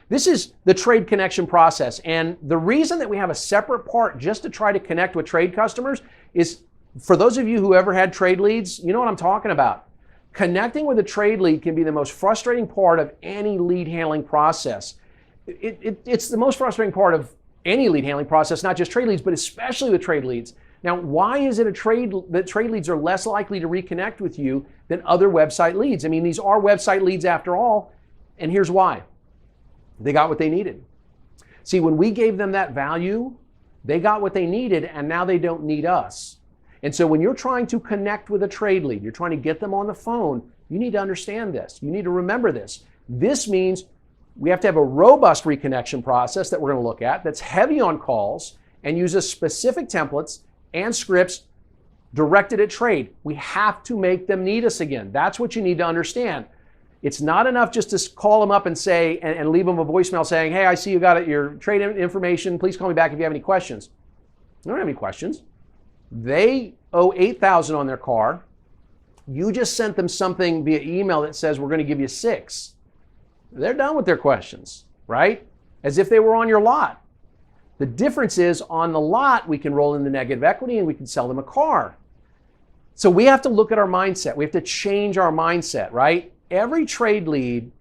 This is the trade connection process. And the reason that we have a separate part just to try to connect with trade customers is, for those of you who ever had trade leads, you know what I'm talking about. Connecting with a trade lead can be the most frustrating part of any lead handling process. It's the most frustrating part of any lead handling process, not just trade leads, but especially with trade leads. Now, why is it that trade leads are less likely to reconnect with you than other website leads? I mean, these are website leads after all, and here's why. They got what they needed. See, when we gave them that value, they got what they needed, and now they don't need us. And so when you're trying to connect with a trade lead, you're trying to get them on the phone, you need to understand this. You need to remember this. This means we have to have a robust reconnection process that we're going to look at that's heavy on calls and uses specific templates and scripts directed at trade. We have to make them need us again. That's what you need to understand. It's not enough just to call them up and say, and leave them a voicemail saying, hey, I see you got your trade information. Please call me back if you have any questions. They don't have any questions. They owe $8,000 on their car. You just sent them something via email that says we're going to give you $6,000. They're done with their questions, right? As if they were on your lot. The difference is on the lot, we can roll in the negative equity and we can sell them a car. So we have to look at our mindset. We have to change our mindset, right? Every trade lead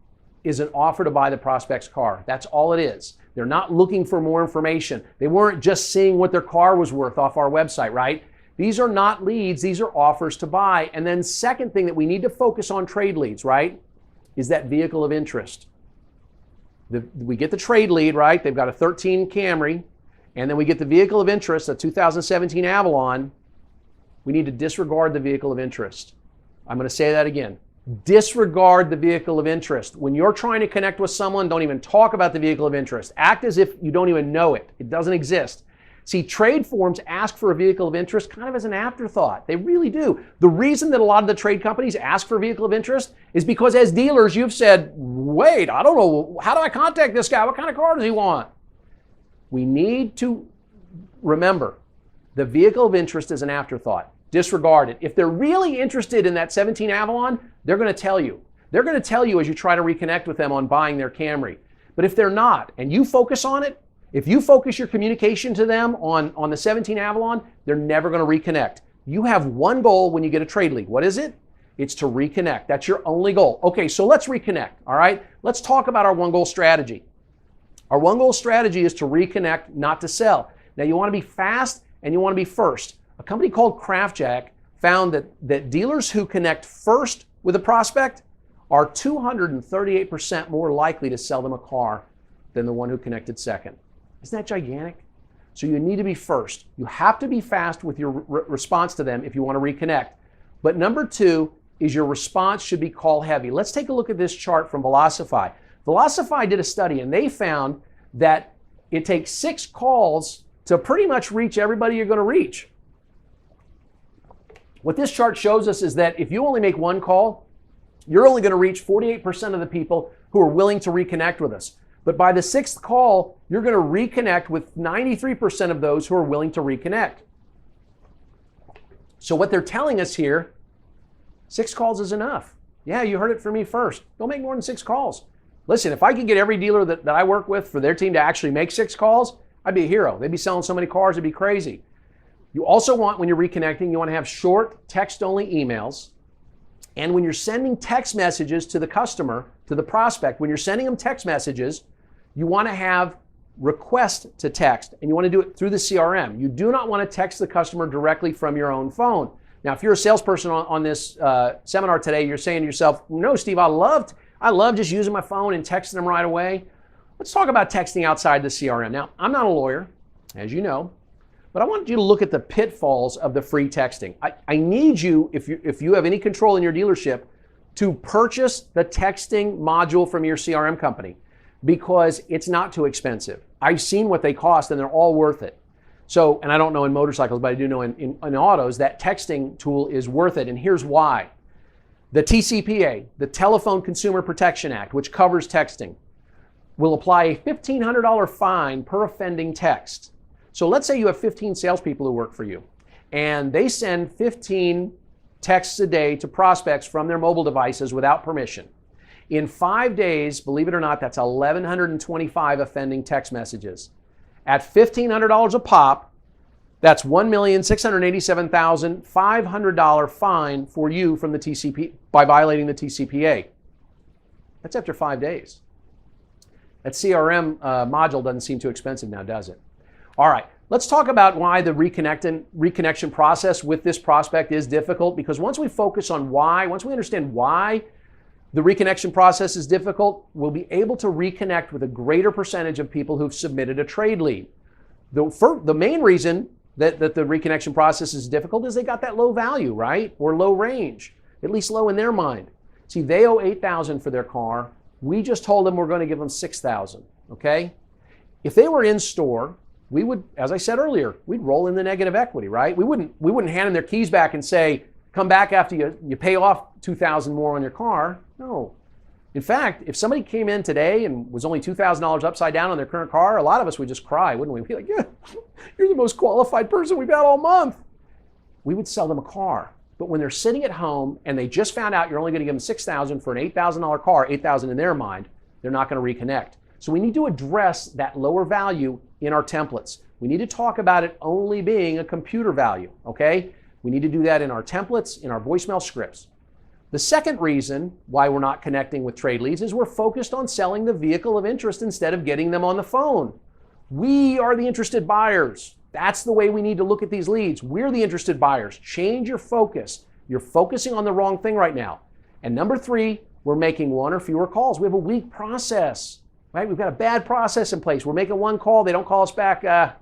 is an offer to buy the prospect's car. That's all it is. They're not looking for more information. They weren't just seeing what their car was worth off our website, right? These are not leads. These are offers to buy. And then second thing that we need to focus on trade leads, right, is that vehicle of interest. We get the trade lead, right? They've got a 13 Camry, and then we get the vehicle of interest, a 2017 Avalon. We need to disregard the vehicle of interest. I'm going to say that again. Disregard the vehicle of interest. When you're trying to connect with someone, don't even talk about the vehicle of interest. Act as if you don't even know it. It doesn't exist. See, trade forms ask for a vehicle of interest kind of as an afterthought. They really do. The reason that a lot of the trade companies ask for a vehicle of interest is because as dealers, you've said, wait, I don't know, how do I contact this guy? What kind of car does he want? We need to remember the vehicle of interest is an afterthought. Disregard it. If they're really interested in that 17 Avalon, they're going to tell you. They're going to tell you as you try to reconnect with them on buying their Camry. But if they're not, and you focus on it, if you focus your communication to them on the 17 Avalon, they're never going to reconnect. You have one goal when you get a trade lead. What is it? It's to reconnect. That's your only goal. Okay, so let's reconnect, all right? Let's talk about our one goal strategy. Our one goal strategy is to reconnect, not to sell. Now, you want to be fast and you want to be first. A company called CraftJack found that dealers who connect first with a prospect are 238% more likely to sell them a car than the one who connected second. Isn't that gigantic? So you need to be first. You have to be fast with your response to them if you want to reconnect. But number two is your response should be call heavy. Let's take a look at this chart from Velocify. Velocify did a study and they found that it takes 6 calls to pretty much reach everybody you're going to reach. What this chart shows us is that if you only make one call, you're only going to reach 48% of the people who are willing to reconnect with us. But by the 6th call, you're going to reconnect with 93% of those who are willing to reconnect. So what they're telling us here, 6 calls is enough. Yeah, you heard it from me first. Don't make more than 6 calls. Listen, if I could get every dealer that I work with for their team to actually make 6 calls, I'd be a hero. They'd be selling so many cars, it'd be crazy. You also want, when you're reconnecting, you want to have short text-only emails. And when you're sending text messages to the customer, to the prospect, when you're sending them text messages, you want to have request to text, and you want to do it through the CRM. You do not want to text the customer directly from your own phone. Now, if you're a salesperson on this seminar today, you're saying to yourself, no, Steve, I love just using my phone and texting them right away. Let's talk about texting outside the CRM. Now, I'm not a lawyer, as you know, but I want you to look at the pitfalls of the free texting. I need you, if you have any control in your dealership, to purchase the texting module from your CRM company because it's not too expensive. I've seen what they cost and they're all worth it. So, and I don't know in motorcycles, but I do know in autos, that texting tool is worth it. And here's why. The TCPA, the Telephone Consumer Protection Act, which covers texting, will apply a $1,500 fine per offending text. So let's say you have 15 salespeople who work for you, and they send 15 texts a day to prospects from their mobile devices without permission. In 5 days, believe it or not, that's 1,125 offending text messages. At $1,500 a pop, that's $1,687,500 fine for you from the TCP by violating the TCPA. That's after 5 days. That CRM module doesn't seem too expensive now, does it? All right, let's talk about why the reconnection process with this prospect is difficult, because once we focus on why, once we understand why the reconnection process is difficult, we'll be able to reconnect with a greater percentage of people who've submitted a trade lead. The main reason that the reconnection process is difficult is they got that low value, right? Or low range, at least low in their mind. See, they owe $8,000 for their car. We just told them we're going to give them $6,000, okay? If they were in store, we would, as I said earlier, we'd roll in the negative equity, right? We wouldn't hand them their keys back and say, come back after you pay off $2,000 more on your car. No. In fact, if somebody came in today and was only $2,000 upside down on their current car, a lot of us would just cry, wouldn't we? We'd be like, yeah, you're the most qualified person we've had all month. We would sell them a car. But when they're sitting at home and they just found out you're only going to give them $6,000 for an $8,000 car, $8,000 in their mind, they're not going to reconnect. So we need to address that lower value in our templates. We need to talk about it only being a computer value, okay? We need to do that in our templates, in our voicemail scripts. The second reason why we're not connecting with trade leads is we're focused on selling the vehicle of interest instead of getting them on the phone. We are the interested buyers. That's the way we need to look at these leads. We're the interested buyers. Change your focus. You're focusing on the wrong thing right now. And number three, we're making one or fewer calls. We have a weak process, right? We've got a bad process in place. We're making one call. They don't call us back.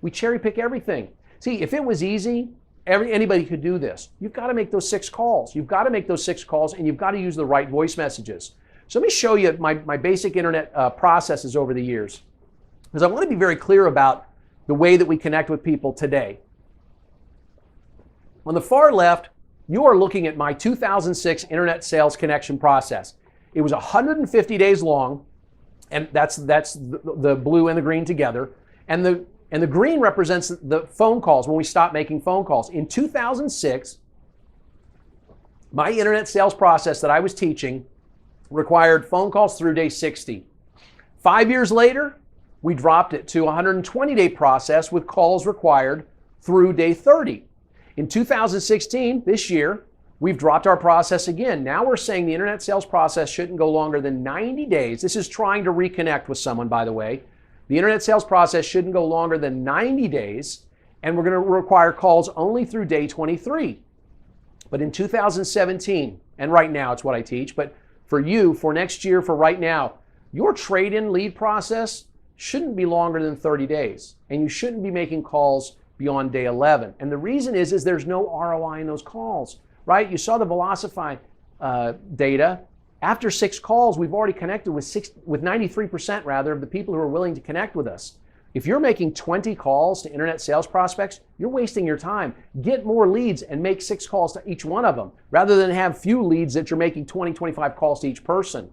We cherry pick everything. See, if it was easy, anybody could do this. You've got to make those 6 calls. You've got to make those 6 calls, and you've got to use the right voice messages. So let me show you my basic internet processes over the years, because I want to be very clear about the way that we connect with people today. On the far left, you are looking at my 2006 internet sales connection process. It was 150 days long, and that's the blue and the green together. And the green represents the phone calls, when we stopped making phone calls. In 2006, my internet sales process that I was teaching required phone calls through day 60. 5 years later, we dropped it to a 120-day process with calls required through day 30. In 2016, this year, we've dropped our process again. Now we're saying the internet sales process shouldn't go longer than 90 days. This is trying to reconnect with someone, by the way. The internet sales process shouldn't go longer than 90 days, and we're going to require calls only through day 23. But in 2017, and right now it's what I teach, but for you, for next year, for right now, your trade-in lead process shouldn't be longer than 30 days, and you shouldn't be making calls beyond day 11. And the reason is there's no ROI in those calls, right? You saw the Velocify data. After 6 calls, we've already connected with 93% rather of the people who are willing to connect with us. If you're making 20 calls to internet sales prospects, you're wasting your time. Get more leads and make 6 calls to each one of them, rather than have few leads that you're making 20, 25 calls to each person.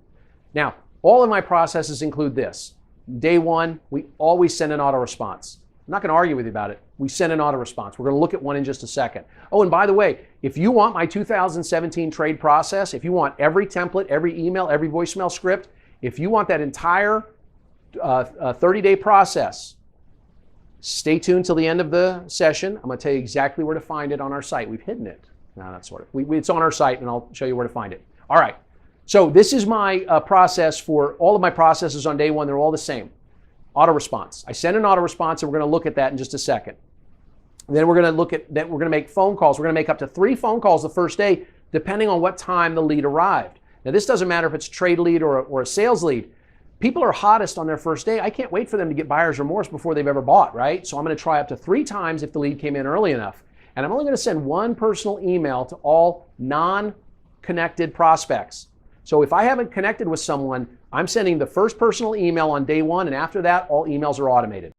Now, all of my processes include this. Day 1, we always send an auto response. I'm not going to argue with you about it. We send an auto response. We're going to look at one in just a second. Oh, and by the way, if you want my 2017 trade process, if you want every template, every email, every voicemail script, if you want that entire 30-day process, stay tuned till the end of the session. I'm going to tell you exactly where to find it on our site. We've hidden it. No, not sort of. It's on our site, and I'll show you where to find it. All right. So this is my process for all of my processes on day 1. They're all the same. Auto response. I send an auto response, and we're going to look at that in just a second. And then we're going to look at that. We're going to make phone calls. We're going to make up to 3 phone calls the first day, depending on what time the lead arrived. Now, this doesn't matter if it's a trade lead or a sales lead. People are hottest on their first day. I can't wait for them to get buyer's remorse before they've ever bought, right? So I'm going to try up to 3 times if the lead came in early enough. And I'm only going to send 1 personal email to all non-connected prospects. So if I haven't connected with someone, I'm sending the first personal email on day 1, and after that, all emails are automated.